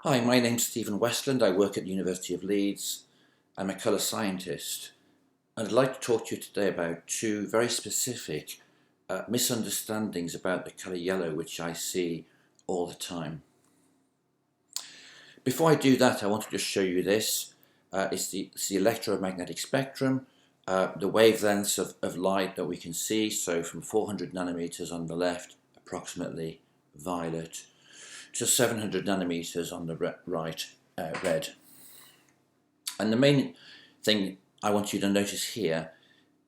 Hi, my name's Stephen Westland. I work at the University of Leeds. I'm a colour scientist, and I'd like to talk to you today about two very specific misunderstandings about the colour yellow which I see all the time. Before I do that, I want to just show you this. It's the electromagnetic spectrum, the wavelengths of light that we can see, so from 400 nanometers on the left, approximately violet, to 700 nanometers on the right, red. And the main thing I want you to notice here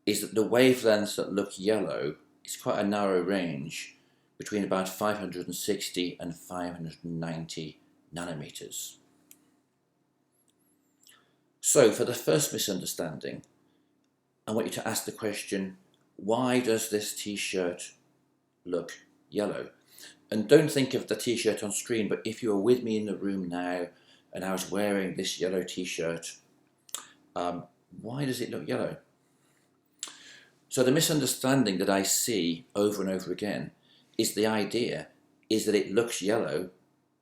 is that the wavelengths that look yellow is quite a narrow range between about 560 and 590 nanometers. So for the first misunderstanding, I want you to ask the question, why does this t-shirt look yellow? And don't think of the t-shirt on screen, but if you were with me in the room now and I was wearing this yellow t-shirt, why does it look yellow? So the misunderstanding that I see over and over again is the idea is that it looks yellow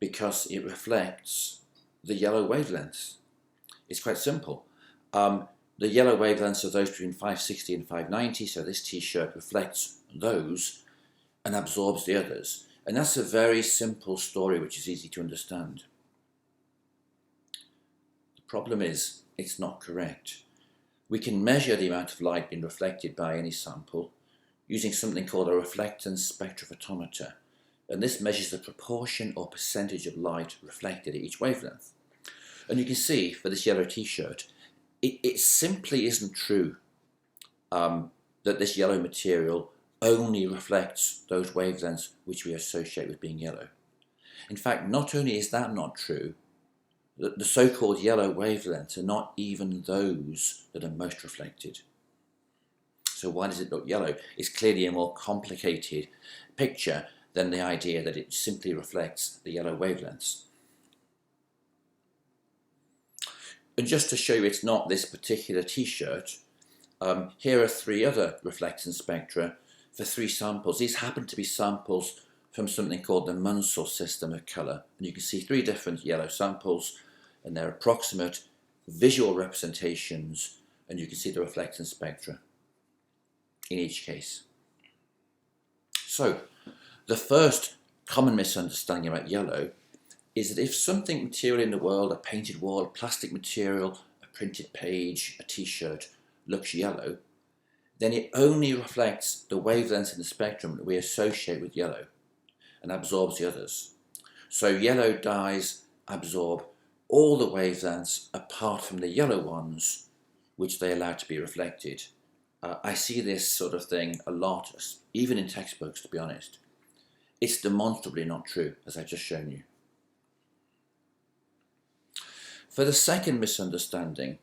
because it reflects the yellow wavelengths. It's quite simple. The yellow wavelengths are those between 560 and 590, so this t-shirt reflects those and absorbs the others. And that's a very simple story which is easy to understand. The problem is it's not correct. We can measure the amount of light being reflected by any sample using something called a reflectance spectrophotometer. And this measures the proportion or percentage of light reflected at each wavelength. And you can see for this yellow t-shirt, it simply isn't true that this yellow material only reflects those wavelengths which we associate with being yellow. In fact, not only is that not true, the so-called yellow wavelengths are not even those that are most reflected. So why does it look yellow? It's clearly a more complicated picture than the idea that it simply reflects the yellow wavelengths. And just to show you it's not this particular t-shirt, here are three other reflectance spectra for three samples. These happen to be samples from something called the Munsell system of colour. And you can see three different yellow samples and their approximate visual representations, and you can see the reflectance spectra in each case. So the first common misunderstanding about yellow is that if something material in the world, a painted wall, a plastic material, a printed page, a t-shirt, looks yellow, then it only reflects the wavelengths in the spectrum that we associate with yellow and absorbs the others. So yellow dyes absorb all the wavelengths apart from the yellow ones which they allow to be reflected. I see this sort of thing a lot, even in textbooks, to be honest. It's demonstrably not true, as I've just shown you. For the second misunderstanding,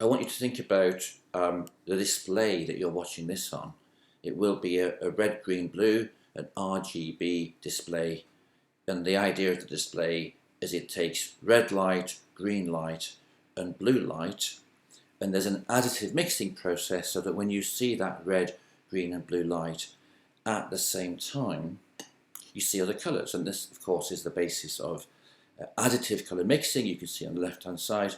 I want you to think about the display that you're watching this on. It will be a red, green, blue, an RGB display. And the idea of the display is it takes red light, green light, and blue light. And there's an additive mixing process so that when you see that red, green, and blue light at the same time, you see other colours. And this, of course, is the basis of additive colour mixing. You can see on the left-hand side.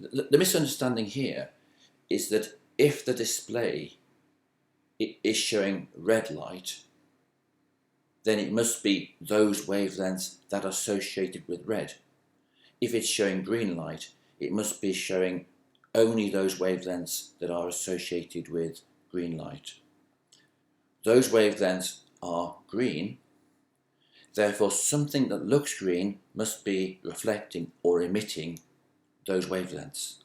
The misunderstanding here is that if the display is showing red light, then it must be those wavelengths that are associated with red. If it's showing green light, it must be showing only those wavelengths that are associated with green light. Those wavelengths are green, therefore something that looks green must be reflecting or emitting those wavelengths.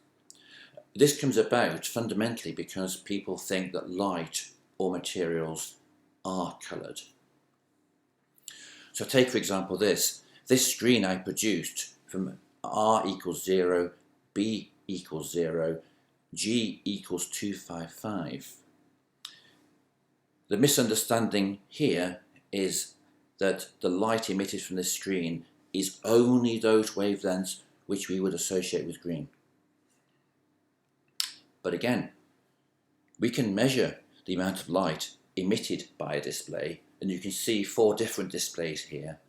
This comes about fundamentally because people think that light or materials are coloured. So take, for example, this screen I produced from R equals 0, B equals 0, G equals 255. The misunderstanding here is that the light emitted from this screen is only those wavelengths which we would associate with green. But again, we can measure the amount of light emitted by a display, and you can see four different displays here,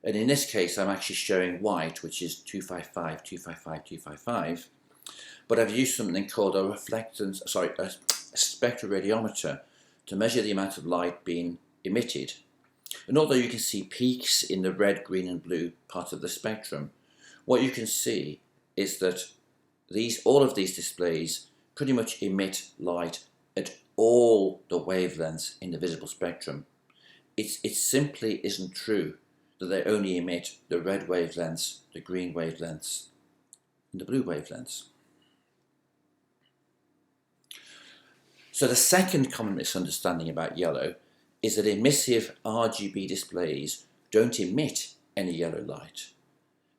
And in this case, I'm actually showing white, which is 255, 255, 255. But I've used something called a spectroradiometer to measure the amount of light being emitted. And although you can see peaks in the red, green and blue part of the spectrum, what you can see is that all of these displays pretty much emit light at all the wavelengths in the visible spectrum. It simply isn't true that they only emit the red wavelengths, the green wavelengths, and the blue wavelengths. So the second common misunderstanding about yellow is that emissive RGB displays don't emit any yellow light,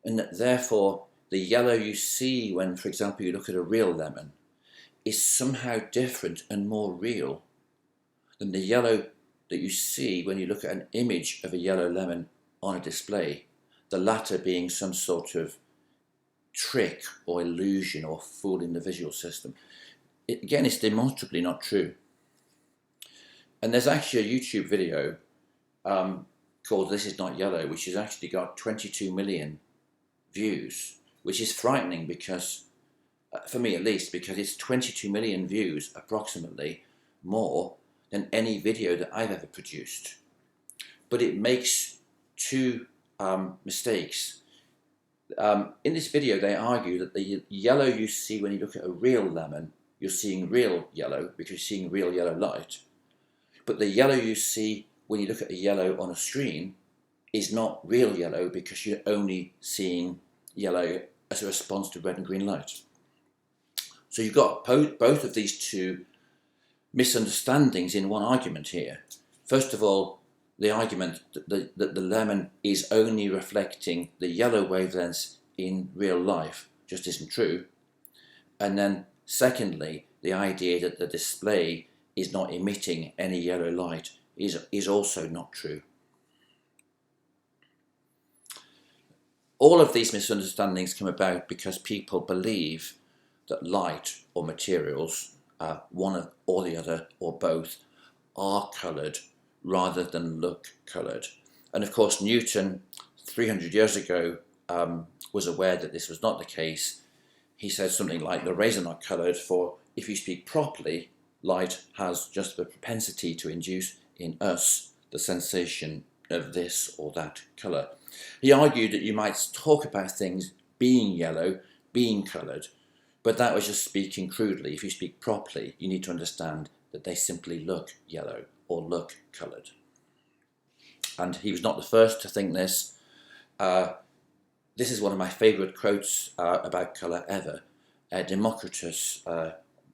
and that therefore the yellow you see when, for example, you look at a real lemon is somehow different and more real than the yellow that you see when you look at an image of a yellow lemon on a display, the latter being some sort of trick or illusion or fool in the visual system. Again, it's demonstrably not true. And there's actually a YouTube video called This Is Not Yellow, which has actually got 22 million views, which is frightening because, for me at least, because it's 22 million views, approximately, more than any video that I've ever produced. But it makes two mistakes. In this video, they argue that the yellow you see when you look at a real lemon, you're seeing real yellow because you're seeing real yellow light. But the yellow you see when you look at a yellow on a screen is not real yellow because you're only seeing yellow as a response to red and green light. So you've got both of these two misunderstandings in one argument here. First of all, the argument that the lemon is only reflecting the yellow wavelengths in real life just isn't true. And then secondly, the idea that the display is not emitting any yellow light is also not true. All of these misunderstandings come about because people believe that light or materials, one or the other or both, are coloured rather than look coloured. And of course Newton, 300 years ago, was aware that this was not the case. He said something like, the rays are not coloured, for if you speak properly, light has just the propensity to induce in us the sensation of this or that colour. He argued that you might talk about things being yellow, being coloured, but that was just speaking crudely. If you speak properly, you need to understand that they simply look yellow or look coloured. And he was not the first to think this. This is one of my favourite quotes about colour ever. Democritus,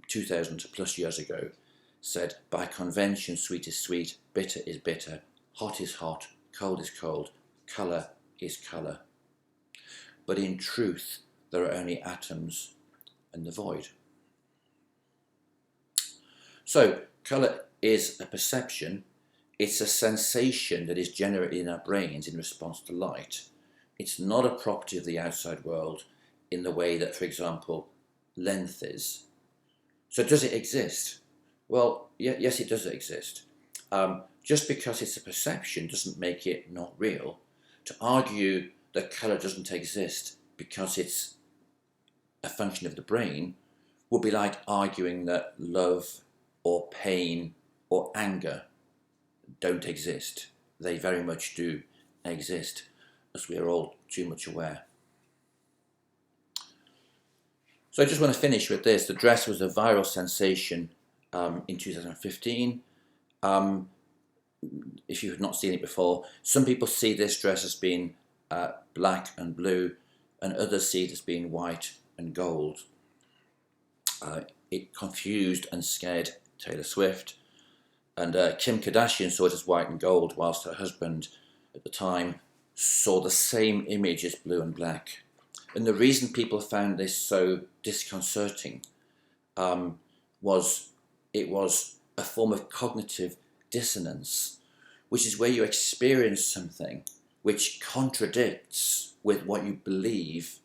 2000 plus years ago, said, "By convention sweet is sweet, bitter is bitter, hot is hot, cold is cold, colour is colour. But in truth there are only atoms and the void." So colour is a perception. It's a sensation that is generated in our brains in response to light. It's not a property of the outside world in the way that, for example, length is. So does it exist? Well, yes, it does exist. Just because it's a perception doesn't make it not real. To argue that colour doesn't exist because it's a function of the brain would be like arguing that love or pain or anger don't exist. They very much do exist, as we are all too much aware. So I just want to finish with this. The dress was a viral sensation in 2015. If you have not seen it before, some people see this dress as being black and blue, and others see it as being white and gold. It confused and scared Taylor Swift, and Kim Kardashian saw it as white and gold, whilst her husband at the time saw the same image as blue and black. And the reason people found this so disconcerting was it was a form of cognitive dissonance, which is where you experience something which contradicts with what you believe,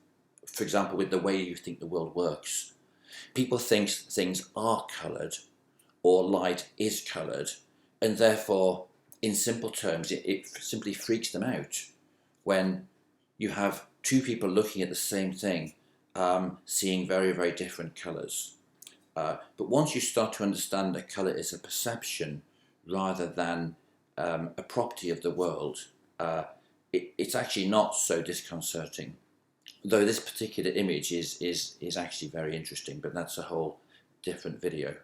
for example, with the way you think the world works. People think things are coloured or light is coloured, and therefore, in simple terms, it simply freaks them out. when you have two people looking at the same thing, seeing very, very different colours. But once you start to understand that colour is a perception rather than a property of the world, it's actually not so disconcerting. Though this particular image is actually very interesting, but that's a whole different video.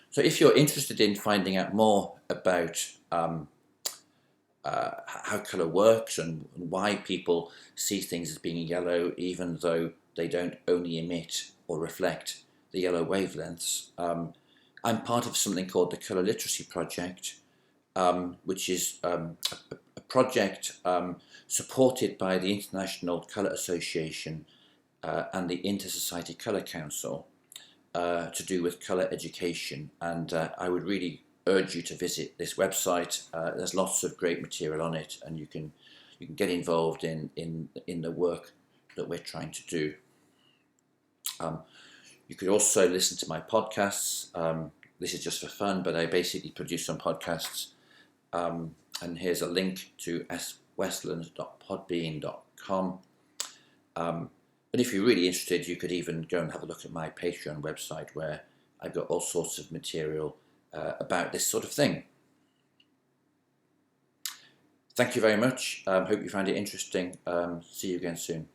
So if you're interested in finding out more about how colour works and why people see things as being yellow even though they don't only emit or reflect the yellow wavelengths, I'm part of something called the Colour Literacy Project, which is a project supported by the International Colour Association and the Inter-Society Colour Council to do with colour education, and I would really urge you to visit this website. There's lots of great material on it, and you can get involved in the work that we're trying to do. You could also listen to my podcasts. This is just for fun, but I basically produce some podcasts. And here's a link to swestland.podbean.com. And if you're really interested, you could even go and have a look at my Patreon website, where I've got all sorts of material about this sort of thing. Thank you very much. Hope you found it interesting. See you again soon.